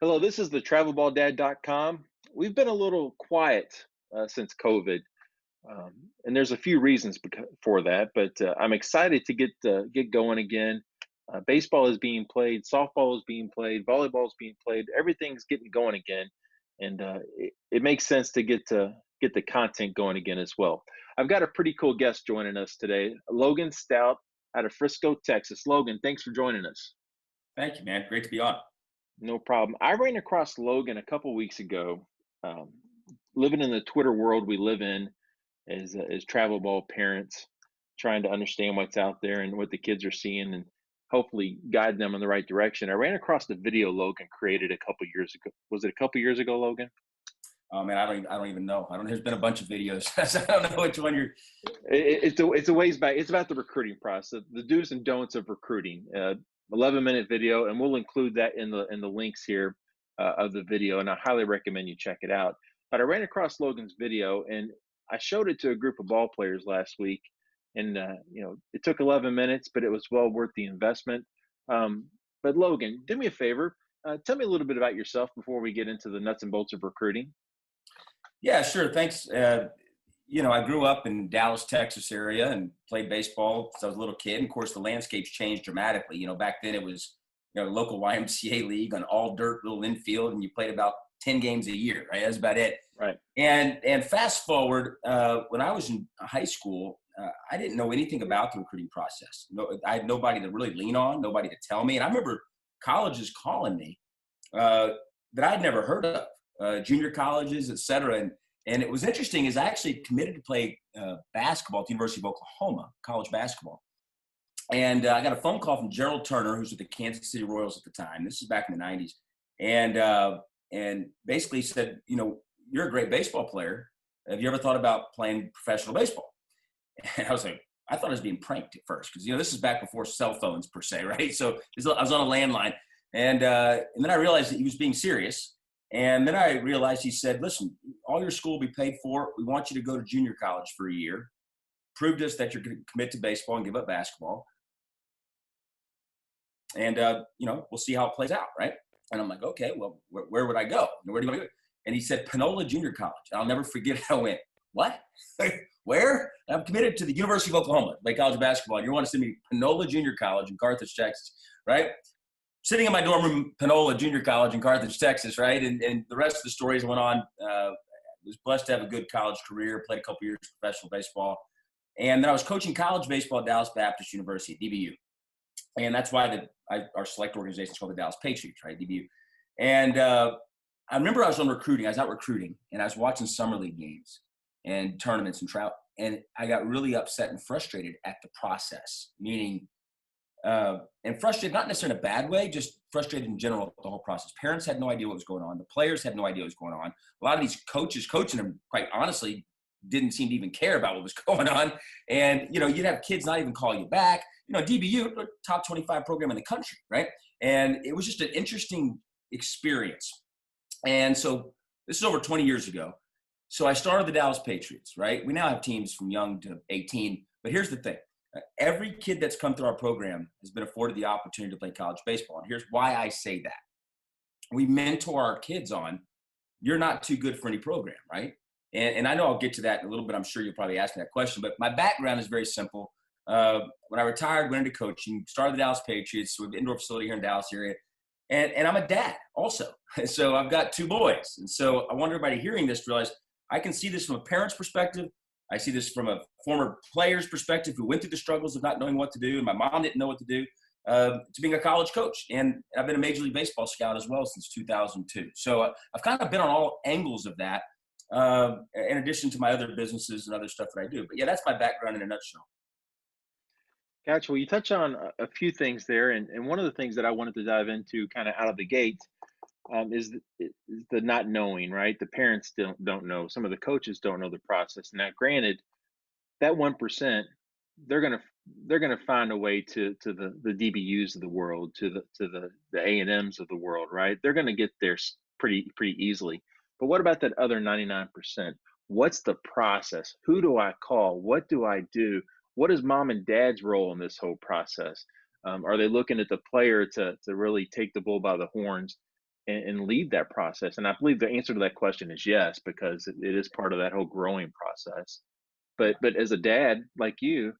Hello, this is the travelballdad.com. We've been a little quiet since COVID, and there's a few reasons for that. But I'm excited to get going again. Baseball is being played, softball is being played, volleyball is being played. Everything's getting going again, and it makes sense to get the content going again as well. I've got a pretty cool guest joining us today, Logan Stout out of Frisco, Texas. Logan, thanks for joining us. Thank you, man. Great to be on. No problem. I ran across Logan a couple weeks ago. Um, Living in the Twitter world we live in as travel ball parents, trying to understand what's out there and what the kids are seeing, and hopefully guide them in the right direction. I ran across the video Logan created a couple years ago. Was it a couple years ago, Logan? Oh man, I don't even know. I don't. There's been a bunch of videos. So I don't know which one you're. It's a ways back. It's about the recruiting process, the do's and don'ts of recruiting. 11-minute video, and we'll include that in the links here of the video, and I highly recommend you check it out. But I ran across Logan's video, and I showed it to a group of ball players last week, and it took 11 minutes, but it was well worth the investment. But Logan, do me a favor. Tell me a little bit about yourself before we get into the nuts and bolts of recruiting. Yeah, sure. Thanks. I grew up in Dallas, Texas area and played baseball since I was a little kid. And of course, the landscape's changed dramatically. Back then it was, local YMCA league on all dirt little infield, and you played about 10 games a year, right? That's about it. Right. And fast forward, when I was in high school, I didn't know anything about the recruiting process. No, I had nobody to really lean on, nobody to tell me. And I remember colleges calling me that I'd never heard of, junior colleges, et cetera. And it was interesting is I actually committed to play basketball at the University of Oklahoma, college basketball. And I got a phone call from Gerald Turner, who's with the Kansas City Royals at the time. This is back in the 90s. And basically said, you're a great baseball player. Have you ever thought about playing professional baseball? And I was like, I thought I was being pranked at first because, this is back before cell phones per se, right? So I was on a landline. And then I realized that he was being serious. And then I realized he said, listen, all your school will be paid for. We want you to go to junior college for a year. Prove to us that you're going to commit to baseball and give up basketball. And, we'll see how it plays out, right? And I'm like, okay, well, where would I go? Where do you want to go? And he said, Panola Junior College. And I'll never forget it. I went, what? Where? I'm committed to the University of Oklahoma to play college basketball. And you want to send me to Panola Junior College in Carthage, Texas, right? Sitting in my dorm room, Panola Junior College in Carthage, Texas, right? And the rest of the stories went on. Was blessed to have a good college career, played a couple years of professional baseball. And then I was coaching college baseball at Dallas Baptist University, DBU. And that's why our select organization is called the Dallas Patriots, right, DBU. And I remember I was out recruiting, and I was watching summer league games and tournaments and trout. And I got really upset and frustrated at the process, meaning and frustrated, not necessarily in a bad way, just frustrated in general with the whole process. Parents had no idea what was going on. The players had no idea what was going on. A lot of these coaches coaching them, quite honestly, didn't seem to even care about what was going on. And, you'd have kids not even call you back. DBU, top 25 program in the country, right? And it was just an interesting experience. And so this is over 20 years ago. So I started the Dallas Patriots, right? We now have teams from young to 18. But here's the thing. Every kid that's come through our program has been afforded the opportunity to play college baseball. And here's why I say that. We mentor our kids on, you're not too good for any program, right? And I know I'll get to that in a little bit. I'm sure you'll probably ask me that question. But my background is very simple. When I retired, went into coaching, started the Dallas Patriots, we have an indoor facility here in Dallas area. And I'm a dad also. So I've got two boys. And so I want everybody hearing this to realize I can see this from a parent's perspective. I see this from a former player's perspective who went through the struggles of not knowing what to do. And my mom didn't know what to do, to being a college coach. And I've been a Major League Baseball scout as well since 2002. So I've kind of been on all angles of that, in addition to my other businesses and other stuff that I do. But yeah, that's my background in a nutshell. Gotcha. Well, you touch on a few things there, and one of the things that I wanted to dive into kind of out of the gate is the not knowing, right? The parents don't know. Some of the coaches don't know the process. Now, granted, that 1%, they're gonna find a way to the DBUs of the world, to the A&Ms of the world, right? They're gonna get there pretty easily. But what about that other 99%? What's the process? Who do I call? What do I do? What is mom and dad's role in this whole process? Are they looking at the player to really take the bull by the horns? and lead that process? And I believe the answer to that question is yes, because it is part of that whole growing process. Yeah. But as a dad like you,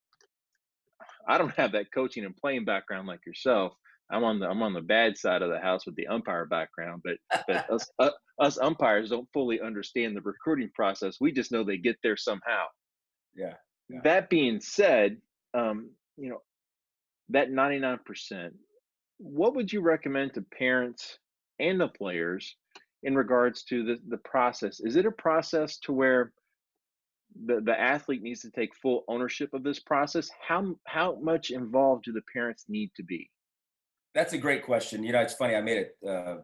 I don't have that coaching and playing background like yourself. I'm on the bad side of the house with the umpire background, but us umpires don't fully understand the recruiting process. We just know they get there somehow. Yeah. Yeah. That being said, you know, that 99%, what would you recommend to parents and the players in regards to the process? Is it a process to where the athlete needs to take full ownership of this process? How much involved do the parents need to be? That's a great question. You know, it's funny. I made a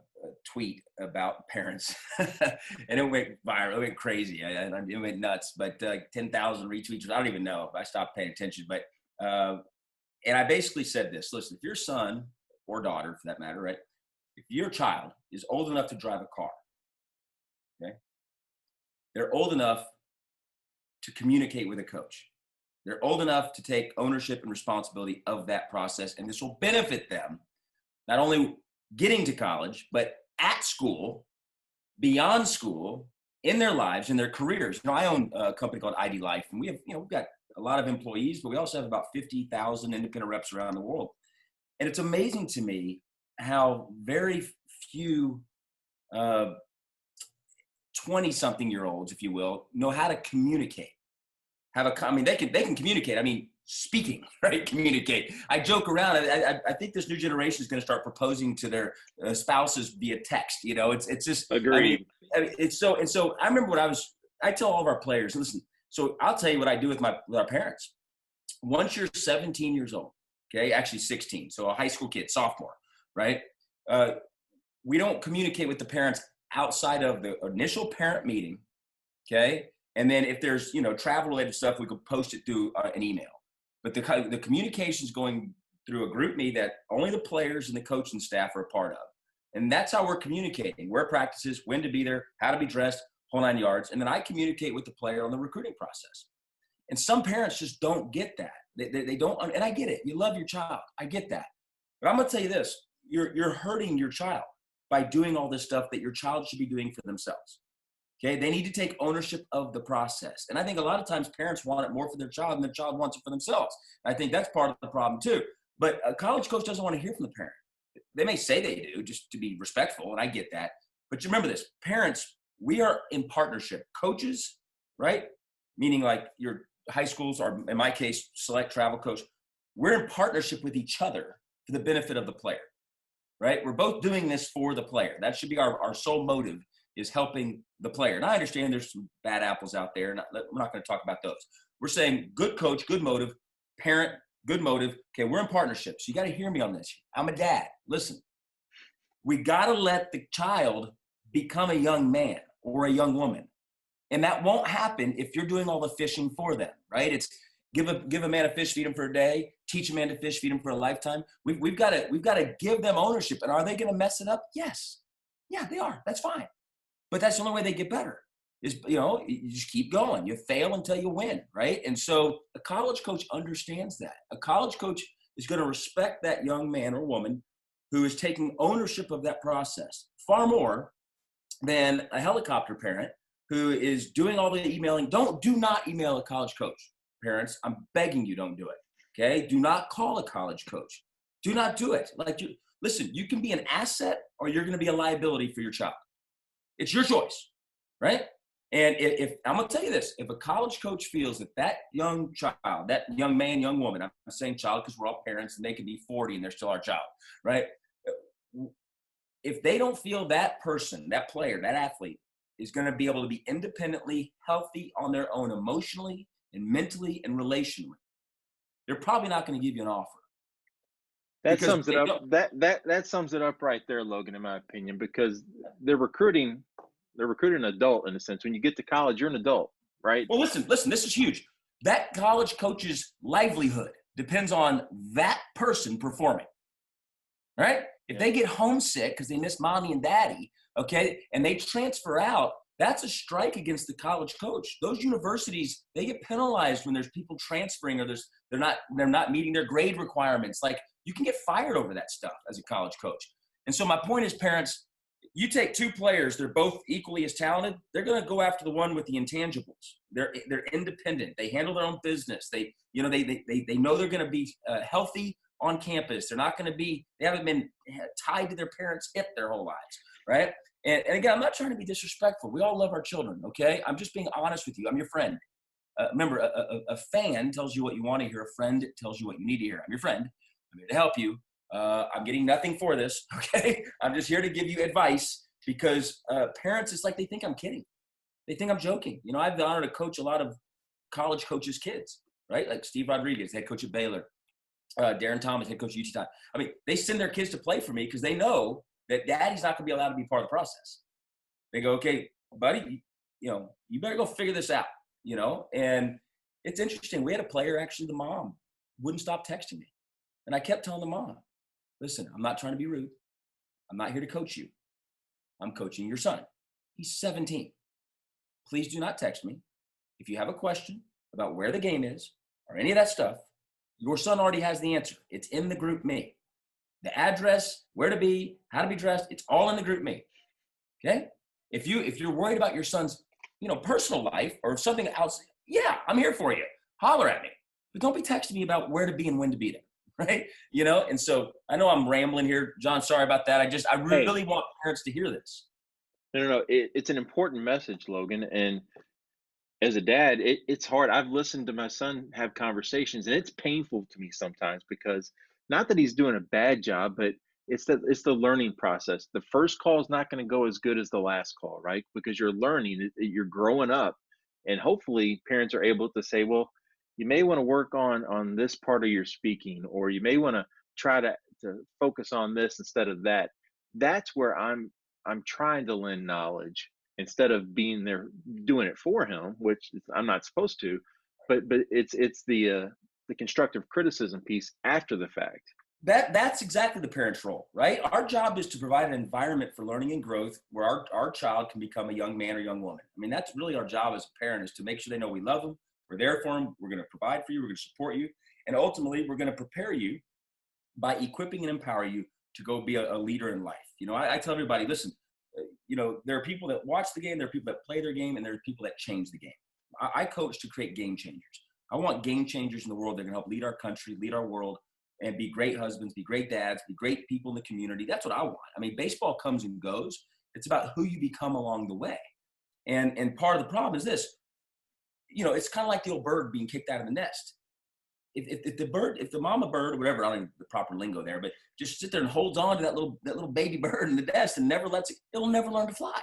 tweet about parents, and it went viral. It went crazy. It went nuts. But 10,000 retweets. I don't even know. I stopped paying attention. But and I basically said this: listen, if your son or daughter, for that matter, right? If your child is old enough to drive a car, okay, they're old enough to communicate with a coach. They're old enough to take ownership and responsibility of that process, and this will benefit them not only getting to college, but at school, beyond school, in their lives, in their careers. You know, I own a company called ID Life, and we have, you know, we've got a lot of employees, but we also have about 50,000 independent reps around the world. And it's amazing to me how very few 20-something-year-olds, if you will, know how to communicate. I mean, they can communicate. I mean, speaking, right? Communicate. I joke around. I think this new generation is going to start proposing to their spouses via text. You know, it's just. Agreed. I mean, it's so. And so I remember I tell all of our players, listen. So I'll tell you what I do with our parents. Once you're 17 years old, okay, actually 16, so a high school kid, sophomore, right? We don't communicate with the parents outside of the initial parent meeting, okay? And then if there's, you know, travel related stuff, we could post it through an email. But the communication is going through a group meet that only the players and the coaching staff are a part of. And that's how we're communicating, where practices, when to be there, how to be dressed, whole 9 yards. And then I communicate with the player on the recruiting process. And some parents just don't get that. They don't, and I get it. You love your child. I get that. But I'm going to tell you this, you're hurting your child by doing all this stuff that your child should be doing for themselves. Okay, they need to take ownership of the process. And I think a lot of times parents want it more for their child than their child wants it for themselves. I think that's part of the problem too. But a college coach doesn't want to hear from the parent. They may say they do just to be respectful, and I get that. But you remember this, parents, we are in partnership. Coaches, right? Meaning like your high schools, or in my case, select travel coach, we're in partnership with each other for the benefit of the player, right? We're both doing this for the player. That should be our sole motive, is helping the player. And I understand there's some bad apples out there, and we're not going to talk about those. We're saying good coach, good motive, parent, good motive. Okay, we're in partnership. So you got to hear me on this. I'm a dad. Listen, we got to let the child become a young man or a young woman. And that won't happen if you're doing all the fishing for them, right? It's give a man a fish, feed him for a day, teach a man to fish, feed him for a lifetime. We've got to give them ownership. And are they going to mess it up? Yes. Yeah, they are. That's fine. But that's the only way they get better is, you know, you just keep going. You fail until you win, right? And so a college coach understands that. A college coach is going to respect that young man or woman who is taking ownership of that process far more than a helicopter parent who is doing all the emailing. Do not email a college coach, parents. I'm begging you, don't do it, okay? Do not call a college coach. Do not do it. Listen, you can be an asset or you're going to be a liability for your child. It's your choice, right? And if I'm going to tell you this, if a college coach feels that young child, that young man, young woman, I'm saying child because we're all parents and they can be 40 and they're still our child, right? If they don't feel that person, that player, that athlete is going to be able to be independently healthy on their own emotionally and mentally and relationally, they're probably not going to give you an offer. That Because sums it they up. don't. That sums it up right there, Logan, in my opinion, because they're recruiting an adult in a sense. When you get to college, you're an adult, right? Well, listen, this is huge. That college coach's livelihood depends on that person performing, right? If Yeah. they get homesick because they miss mommy and daddy, okay, and they transfer out, that's a strike against the college coach. Those universities, they get penalized when there's people transferring or they're not meeting their grade requirements. Like, you can get fired over that stuff as a college coach. And so my point is, parents, You take two players, they're both equally as talented. They're going to go after the one with the intangibles. They're independent. They handle their own business. They know they're going to be healthy on campus. They're not going to be. They haven't been tied to their parents' hip their whole lives, right? And again, I'm not trying to be disrespectful. We all love our children, okay? I'm just being honest with you. I'm your friend. Remember, a fan tells you what you want to hear. A friend tells you what you need to hear. I'm your friend. I'm here to help you. I'm getting nothing for this, okay? I'm just here to give you advice because parents, it's like they think I'm kidding. They think I'm joking. You know, I have the honor to coach a lot of college coaches' kids, right? Like Steve Rodriguez, head coach at Baylor. Darren Thomas, head coach at Utah. I mean, they send their kids to play for me because they know that daddy's not going to be allowed to be part of the process. They go, okay, buddy, you better go figure this out, And it's interesting. We had a player, actually, the mom wouldn't stop texting me. And I kept telling the mom, listen, I'm not trying to be rude. I'm not here to coach you. I'm coaching your son. He's 17. Please do not text me. If you have a question about where the game is or any of that stuff, your son already has the answer. It's in the group me. The address, where to be, how to be dressed, it's all in the group me. Okay? If you're worried about your son's, personal life or something else, yeah, I'm here for you. Holler at me. But don't be texting me about where to be and when to be there. Right? And so I know I'm rambling here, John, sorry about that. I really want parents to hear this. No. It's an important message, Logan. And as a dad, it's hard. I've listened to my son have conversations, and it's painful to me sometimes because not that he's doing a bad job, but it's the learning process. The first call is not going to go as good as the last call, right? Because you're learning, you're growing up, and hopefully parents are able to say, well, you may want to work on this part of your speaking, or you may want to try to focus on this instead of that. That's where I'm trying to lend knowledge instead of being there doing it for him, which I'm not supposed to. But it's the constructive criticism piece after the fact. That's exactly the parent's role, right? Our job is to provide an environment for learning and growth where our child can become a young man or young woman. I mean, that's really our job as a parent, is to make sure they know we love them. We're there for them. We're going to provide for you. We're going to support you. And ultimately, we're going to prepare you by equipping and empower you to go be a leader in life. I tell everybody, listen, there are people that watch the game, there are people that play their game, and there are people that change the game. I coach to create game changers. I want game changers in the world that can help lead our country, lead our world, and be great husbands, be great dads, be great people in the community. That's what I want. I mean, baseball comes and goes. It's about who you become along the way. And part of the problem is this, it's kind of like the old bird being kicked out of the nest. If the mama bird or whatever, I don't know the proper lingo there, but just sit there and holds on to that little baby bird in the nest and never lets it, it'll never learn to fly.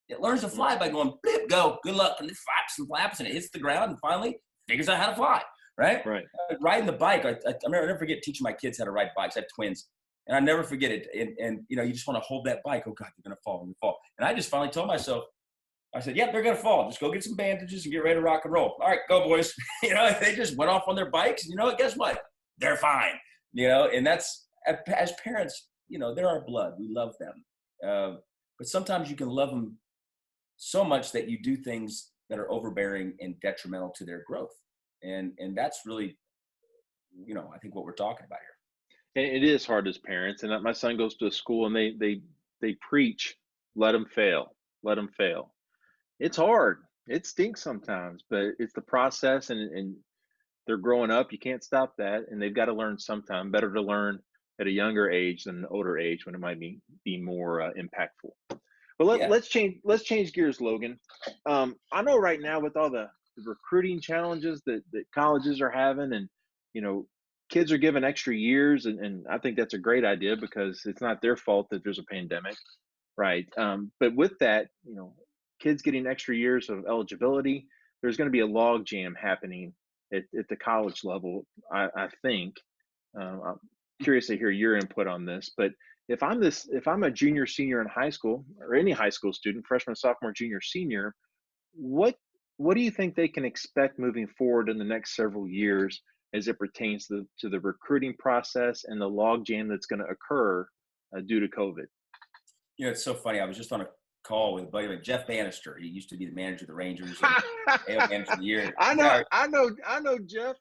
It learns to fly by going, blip, go, good luck, and it flaps and flaps, and it hits the ground, and finally figures out how to fly, right? Right. Riding the bike, I never forget teaching my kids how to ride bikes. I have twins, and I never forget it. And you just want to hold that bike. Oh, God, they're going to fall. They're going to fall. And I just finally told myself, I said, yeah, they're going to fall. Just go get some bandages and get ready to rock and roll. All right, go, boys. They just went off on their bikes, and guess what? They're fine. And that's, as parents, they're our blood. We love them. But sometimes you can love them so much that you do things that are overbearing and detrimental to their growth. And that's really, I think what we're talking about here. And it is hard as parents. And my son goes to a school, and they preach, let them fail. It's hard. It stinks sometimes, but it's the process, and they're growing up. You can't stop that, and they've got to learn sometime. Better to learn at a younger age than an older age when it might be more impactful. But let's change gears, Logan. I know right now with all the recruiting challenges that colleges are having, and kids are given extra years, and I think that's a great idea because it's not their fault that there's a pandemic, right? But with that, kids getting extra years of eligibility, there's going to be a log jam happening at the college level, I think. I'm curious to hear your input on this, but if I'm a junior, senior in high school, or any high school student, freshman, sophomore, junior, senior, what do you think they can expect moving forward in the next several years as it pertains to the recruiting process and the log jam that's going to occur due to COVID? It's so funny. I was just on a call with a buddy like Jeff Bannister. He used to be the manager of the Rangers and AL manager of the year. I know Jeff.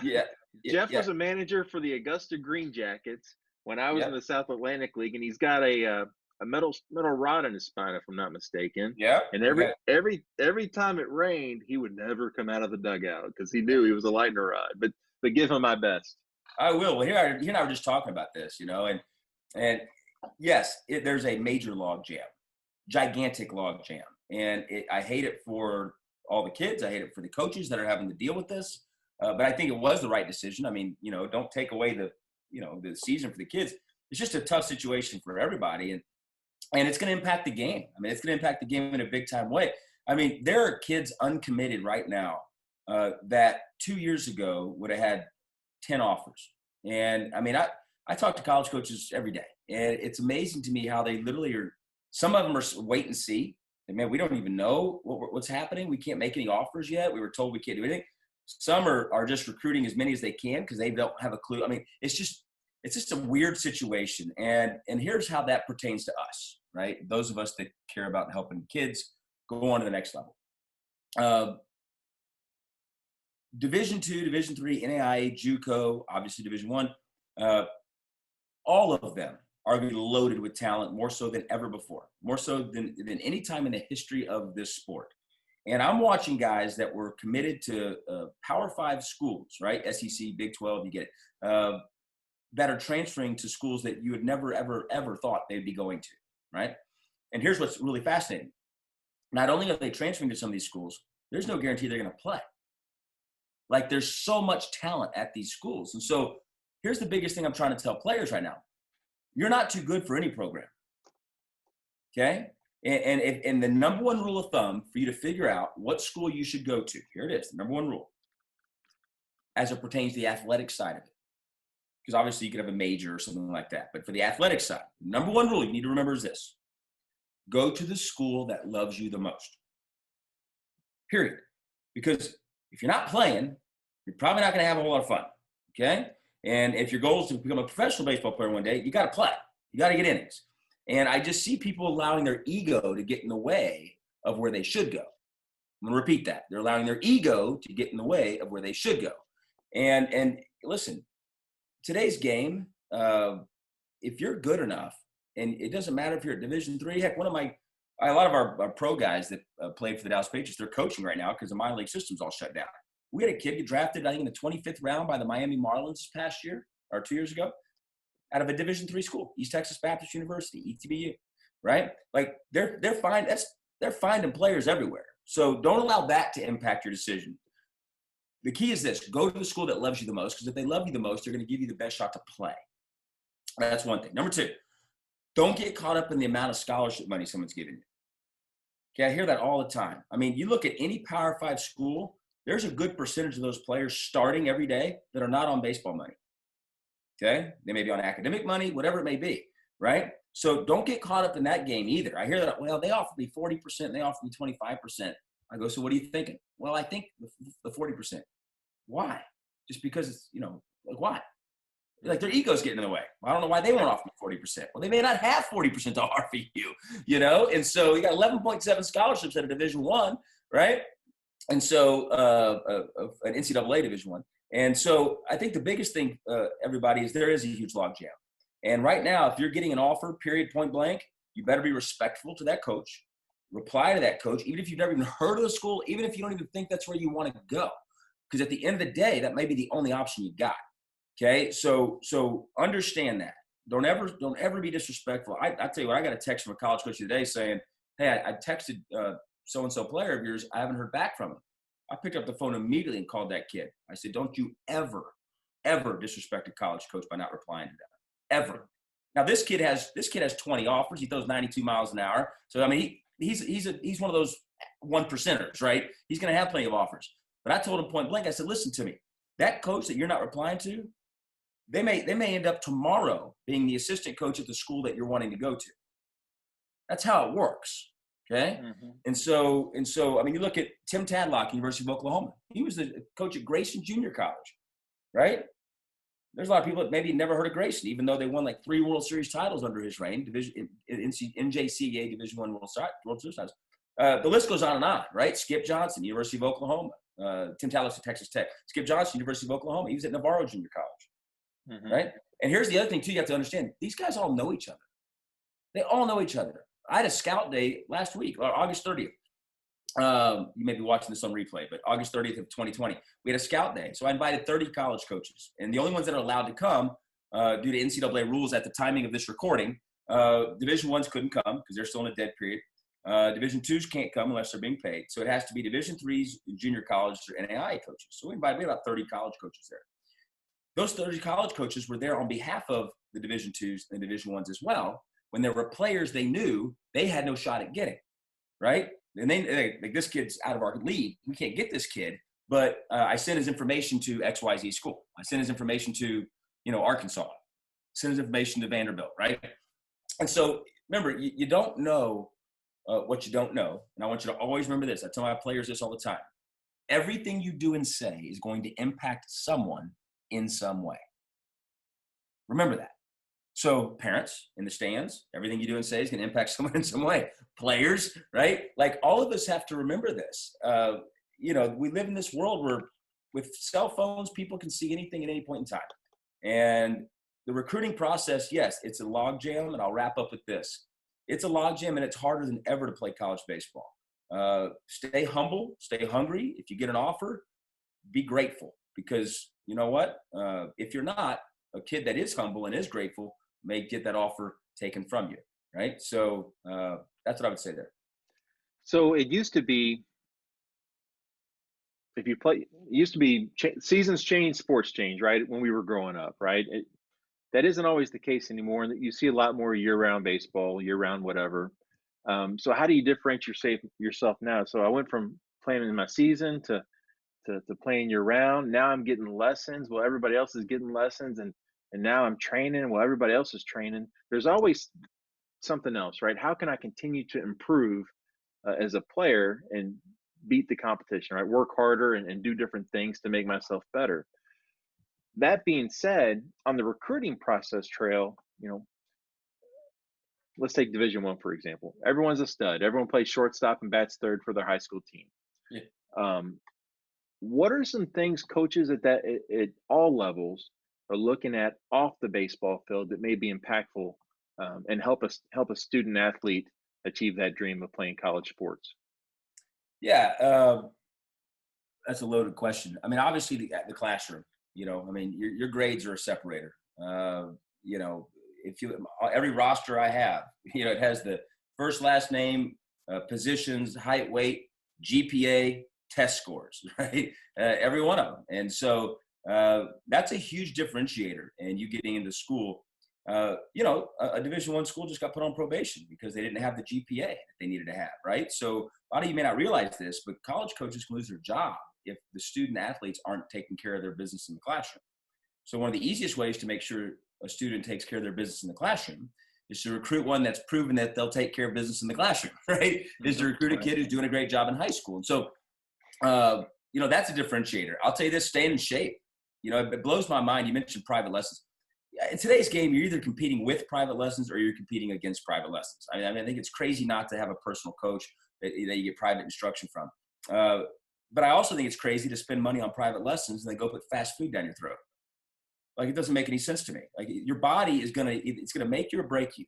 Yeah. Jeff was a manager for the Augusta Green Jackets when I was in the South Atlantic League, and he's got a a metal rod in his spine, if I'm not mistaken. Yeah. And You got every time it rained, he would never come out of the dugout because he knew he was a lightning rod. But give him my best. I will. Well, he and I were just talking about this, and yes, there's a major log jam, gigantic log jam, and I hate it for all the kids. I hate it for the coaches that are having to deal with this. But I think it was the right decision. I mean, don't take away the season for the kids. It's just a tough situation for everybody, and it's going to impact the game. I mean, it's going to impact the game in a big time way. I mean, there are kids uncommitted right now that 2 years ago would have had 10 offers. And I mean, I talk to college coaches every day, and it's amazing to me how they literally are. Some of them are wait and see. And man, we don't even know what's happening. We can't make any offers yet. We were told we can't do anything. Some are just recruiting as many as they can because they don't have a clue. I mean, it's just a weird situation. And here's how that pertains to us, right? Those of us that care about helping kids go on to the next level. Division II, Division III, NAIA, JUCO, obviously Division I, all of them are going to be loaded with talent more so than ever before, more so than any time in the history of this sport. And I'm watching guys that were committed to Power 5 schools, right? SEC, Big 12, you get it, that are transferring to schools that you had never, ever, ever thought they'd be going to, right? And here's what's really fascinating. Not only are they transferring to some of these schools, there's no guarantee they're going to play. Like, there's so much talent at these schools. And so here's the biggest thing I'm trying to tell players right now. You're not too good for any program, okay? And the number one rule of thumb for you to figure out what school you should go to, here it is, the number one rule, as it pertains to the athletic side of it. Because obviously you could have a major or something like that. But for the athletic side, number one rule you need to remember is this. Go to the school that loves you the most, period. Because if you're not playing, you're probably not going to have a whole lot of fun, okay? And if your goal is to become a professional baseball player one day, you got to play. You got to get innings. And I just see people allowing their ego to get in the way of where they should go. I'm going to repeat that. They're allowing their ego to get in the way of where they should go. And listen, today's game, if you're good enough, and it doesn't matter if you're at Division III, heck, a lot of our pro guys that played for the Dallas Patriots, they're coaching right now because the minor league system's all shut down. We had a kid get drafted, I think, in the 25th round by the Miami Marlins this past year, or 2 years ago, out of a Division III school, East Texas Baptist University, ETBU, right? Like, they're finding players everywhere. So don't allow that to impact your decision. The key is this. Go to the school that loves you the most, because if they love you the most, they're going to give you the best shot to play. That's one thing. Number two, don't get caught up in the amount of scholarship money someone's giving you. Okay, I hear that all the time. I mean, you look at any Power 5 school, there's a good percentage of those players starting every day that are not on baseball money. Okay? They may be on academic money, whatever it may be, right? So don't get caught up in that game either. I hear that, well, they offer me 40%, they offer me 25%. I go, so what are you thinking? Well, I think the 40%. Why? Just because it's, like why? Like, their ego's getting in the way. I don't know why they won't offer me 40%. Well, they may not have 40% to offer you, And so you got 11.7 scholarships at a Division I, right? And so an NCAA Division I. And so I think the biggest thing, everybody, is there is a huge logjam. And right now, if you're getting an offer, period, point blank, you better be respectful to that coach. Reply to that coach, even if you've never even heard of the school, even if you don't even think that's where you want to go. Because at the end of the day, that may be the only option you got. Okay, so understand that. Don't ever be disrespectful. I tell you what, I got a text from a college coach today saying, hey, I texted so-and-so player of yours. I haven't heard back from him. I picked up the phone immediately and called that kid. I said, don't you ever disrespect a college coach by not replying to them. Ever. Now, this kid has 20 offers. He throws 92 miles an hour. So, I mean, he's one of those 1%ers, right? He's going to have plenty of offers. But I told him point blank, I said, listen to me. That coach that you're not replying to, they may end up tomorrow being the assistant coach at the school that you're wanting to go to. That's how it works. Okay. Mm-hmm. And so, I mean, you look at Tim Tadlock, University of Oklahoma. He was the coach at Grayson Junior College, right? There's a lot of people that maybe never heard of Grayson, even though they won like 3 World Series titles under his reign, NJCAA Division I World Series titles. The list goes on and on, right? Skip Johnson, University of Oklahoma. Tim Tadlock at Texas Tech. Skip Johnson, University of Oklahoma. He was at Navarro Junior College, right? And here's the other thing, too, you have to understand. These guys all know each other. They all know each other. I had a scout day last week, or August 30th. You may be watching this on replay, but August 30th of 2020, we had a scout day. So I invited 30 college coaches, and the only ones that are allowed to come due to NCAA rules at the timing of this recording, Division Ones couldn't come because they're still in a dead period. Division Twos can't come unless they're being paid. So it has to be Division Threes, junior colleges, or NAIA coaches. So we had about 30 college coaches there. Those 30 college coaches were there on behalf of the Division Twos and Division Ones as well. When there were players they knew they had no shot at getting, right? And they like, this kid's out of our league. We can't get this kid. But I sent his information to XYZ school. I sent his information to, Arkansas. Send his information to Vanderbilt, right? And so remember, you don't know what you don't know. And I want you to always remember this. I tell my players this all the time. Everything you do and say is going to impact someone in some way. Remember that. So parents in the stands, everything you do and say is going to impact someone in some way. Players, right? Like all of us have to remember this. We live in this world where with cell phones, people can see anything at any point in time. And the recruiting process, yes, it's a log jam, and I'll wrap up with this. It's a log jam, and it's harder than ever to play college baseball. Stay humble, stay hungry. If you get an offer, be grateful, because you know what? If you're not, a kid that is humble and is grateful may get that offer taken from you, right? So that's what I would say there. So it used to be, seasons change, sports change, right? When we were growing up, right? That isn't always the case anymore. And you see a lot more year-round baseball, year-round whatever. So how do you differentiate yourself now? So I went from playing in my season to playing year-round. Now I'm getting lessons. Well, everybody else is getting lessons, and now I'm training. Well, everybody else is training. There's always something else, right? How can I continue to improve as a player and beat the competition, right? Work harder and do different things to make myself better. That being said, on the recruiting process trail, let's take Division One for example. Everyone's a stud. Everyone plays shortstop and bats third for their high school team. Yeah. What are some things coaches at all levels are looking at off the baseball field that may be impactful and help a student athlete achieve that dream of playing college sports? Yeah, that's a loaded question. I mean, obviously the classroom. Your grades are a separator. If every roster I have, it has the first, last name, positions, height, weight, GPA, test scores, right? Every one of them. And so that's a huge differentiator. And you getting into school, a Division I school just got put on probation because they didn't have the GPA that they needed to have, right? So a lot of you may not realize this, but college coaches can lose their job if the student athletes aren't taking care of their business in the classroom. So one of the easiest ways to make sure a student takes care of their business in the classroom is to recruit one that's proven that they'll take care of business in the classroom, right? Is to recruit a kid who's doing a great job in high school. And so, that's a differentiator. I'll tell you this, staying in shape. It blows my mind. You mentioned private lessons. In today's game, you're either competing with private lessons or you're competing against private lessons. I think it's crazy not to have a personal coach that you get private instruction from. But I also think it's crazy to spend money on private lessons and then go put fast food down your throat. Like, it doesn't make any sense to me. Like, your body it's gonna make you or break you.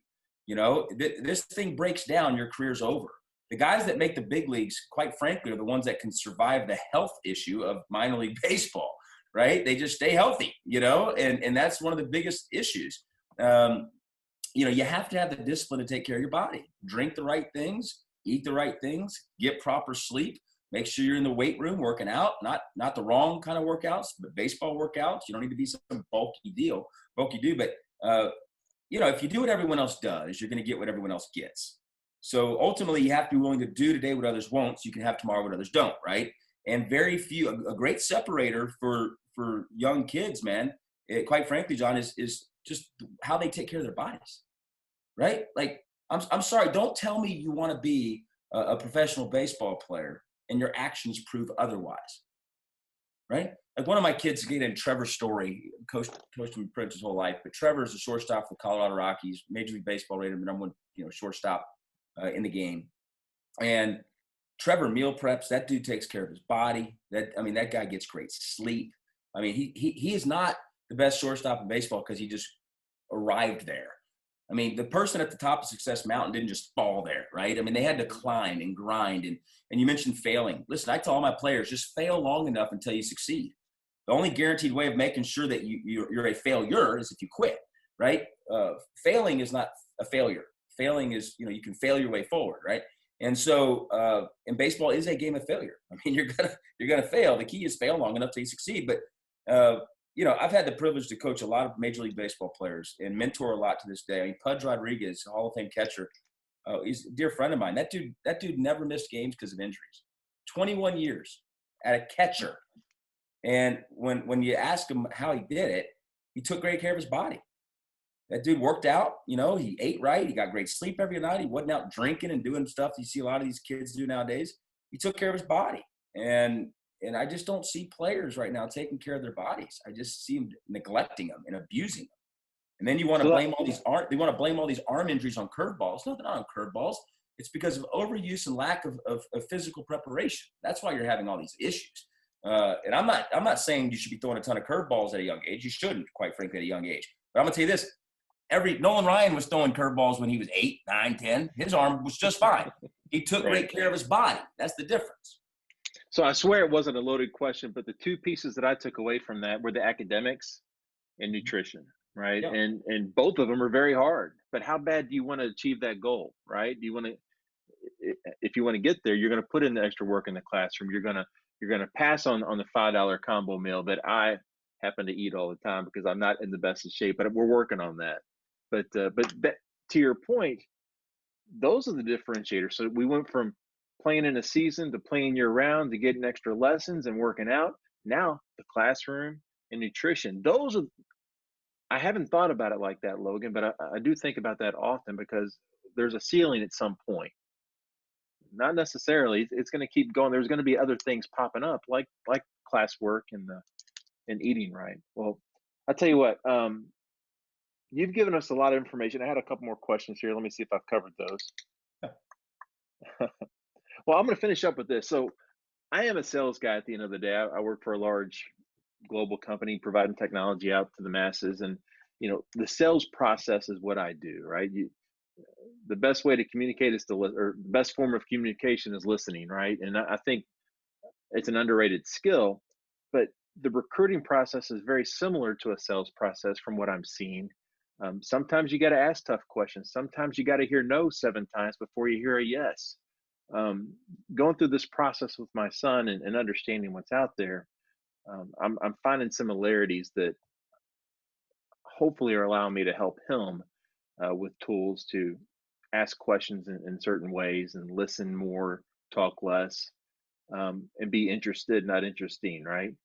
This thing breaks down, your career's over. The guys that make the big leagues, quite frankly, are the ones that can survive the health issue of minor league baseball, right? They just stay healthy, and that's one of the biggest issues. You have to have the discipline to take care of your body. Drink the right things, eat the right things, get proper sleep. Make sure you're in the weight room working out, not the wrong kind of workouts, but baseball workouts. You don't need to be some bulky do. But, if you do what everyone else does, you're going to get what everyone else gets. So ultimately, you have to be willing to do today what others won't, so you can have tomorrow what others don't, right? And very few, a great separator for young kids, man, quite frankly, John, is just how they take care of their bodies, right? Like, I'm sorry, don't tell me you want to be a professional baseball player and your actions prove otherwise, right? Like, one of my kids, again, Trevor Story, coached him pretty much his whole life, but Trevor is a shortstop for the Colorado Rockies, Major League Baseball rated number one, shortstop in the game. And Trevor meal preps. That dude takes care of his body. That guy gets great sleep. He is not the best shortstop in baseball because he just arrived there. I mean, the person at the top of Success Mountain didn't just fall there, right? I mean, they had to climb and grind. And you mentioned failing. Listen, I tell all my players, just fail long enough until you succeed. The only guaranteed way of making sure that you're a failure is if you quit, right? Failing is not a failure. Failing is, you can fail your way forward, right? And so, and baseball is a game of failure. I mean, you're gonna fail. The key is fail long enough till you succeed. But I've had the privilege to coach a lot of Major League Baseball players and mentor a lot to this day. I mean, Pudge Rodriguez, Hall of Fame catcher, he's a dear friend of mine. That dude never missed games because of injuries. 21 years at a catcher. And when you ask him how he did it, he took great care of his body. That dude worked out, he ate right. He got great sleep every night. He wasn't out drinking and doing stuff you see a lot of these kids do nowadays. He took care of his body. And I just don't see players right now taking care of their bodies. I just see them neglecting them and abusing them. And then you want to blame all these arm injuries on curveballs. No, they're not on curveballs. It's because of overuse and lack of physical preparation. That's why you're having all these issues. And I'm not saying you should be throwing a ton of curveballs at a young age. You shouldn't, quite frankly, at a young age. But I'm gonna tell you this: Nolan Ryan was throwing curveballs when he was 8, 9, 10. His arm was just fine. He took great care of his body. That's the difference. So I swear it wasn't a loaded question, but the two pieces that I took away from that were the academics and nutrition, right? Yeah. And both of them are very hard. But how bad do you want to achieve that goal, right? Do you want to, if you want to get there, you're going to put in the extra work in the classroom. You're going to pass on the $5 combo meal that I happen to eat all the time because I'm not in the best of shape, but we're working on that. But to your point, those are the differentiators. So we went from playing in a season to playing year round to getting extra lessons and working out. Now the classroom and nutrition. Those are, I haven't thought about it like that, Logan, but I do think about that often because there's a ceiling at some point. Not necessarily. It's going to keep going. There's going to be other things popping up like classwork and eating right. Well, I'll tell you what. You've given us a lot of information. I had a couple more questions here. Let me see if I've covered those. Well, I'm going to finish up with this. So, I am a sales guy at the end of the day. I work for a large global company providing technology out to the masses, and the sales process is what I do. Right? The best way to communicate is to or the best form of communication is listening. Right? And I think it's an underrated skill, but the recruiting process is very similar to a sales process from what I'm seeing. Sometimes you got to ask tough questions. Sometimes you got to hear no 7 times before you hear a yes. um, Going through this process with my son and understanding what's out there, I'm finding similarities that hopefully are allowing me to help him with tools to ask questions in certain ways and listen more, talk less, and be interested, not interesting, right?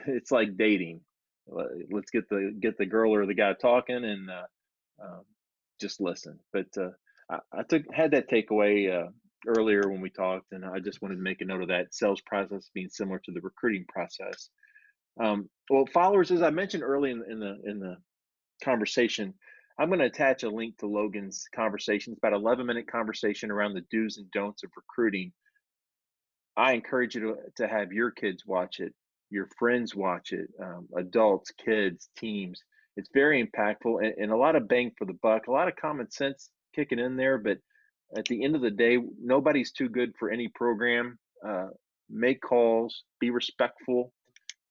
It's like dating. Let's get the girl or the guy talking and um, just listen. But I had that takeaway earlier when we talked, and I just wanted to make a note of that sales process being similar to the recruiting process. Well, followers, as I mentioned early in the conversation, I'm going to attach a link to Logan's conversation. It's about 11-minute conversation around the do's and don'ts of recruiting. I encourage you to have your kids watch it, your friends watch it, adults, kids, teams. It's very impactful and a lot of bang for the buck, a lot of common sense kicking in there. But at the end of the day, nobody's too good for any program. Make calls, be respectful,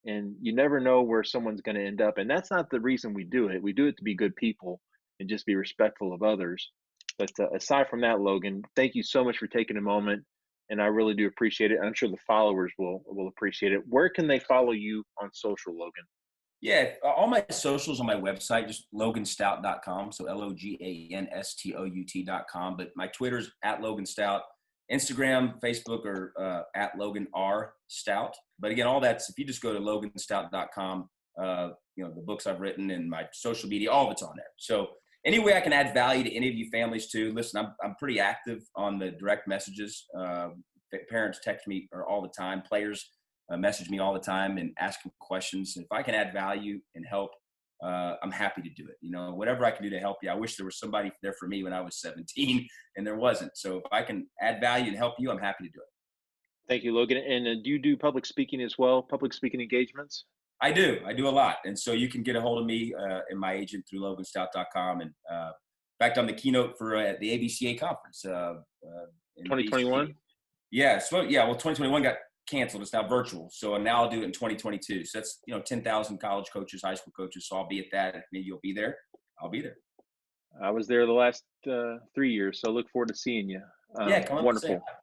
and you never know where someone's going to end up. And that's not the reason we do it. We do it to be good people and just be respectful of others. But aside from that, Logan, thank you so much for taking a moment, and I really do appreciate it. I'm sure the followers will appreciate it. Where can they follow you on social, Logan? Yeah, all my socials on my website, just loganstout.com. So LOGANSTOUT.com. But my Twitter's at Logan Stout. Instagram, Facebook are at Logan R Stout. But again, all that's, if you just go to loganstout.com, the books I've written and my social media, all of it's on there. So any way I can add value to any of you families too. Listen, I'm pretty active on the direct messages. Parents text me all the time. Players message me all the time and ask me questions. And if I can add value and help, I'm happy to do it. Whatever I can do to help you. I wish there was somebody there for me when I was 17 and there wasn't. So if I can add value and help you, I'm happy to do it. Thank you, Logan. And do you do public speaking as well? Public speaking engagements? I do a lot. And so you can get a hold of me and my agent through loganstout.com. And fact, I'm the keynote for the ABCA conference in DC. 2021. Yeah, so yeah, well, 2021 got canceled. It's now virtual, so now I'll do it in 2022. So that's 10,000 college coaches, high school coaches. So I'll be at that. If maybe you'll be there, I'll be there. I was there the last 3 years, so look forward to seeing you. Yeah, come up and say Wonderful. hi.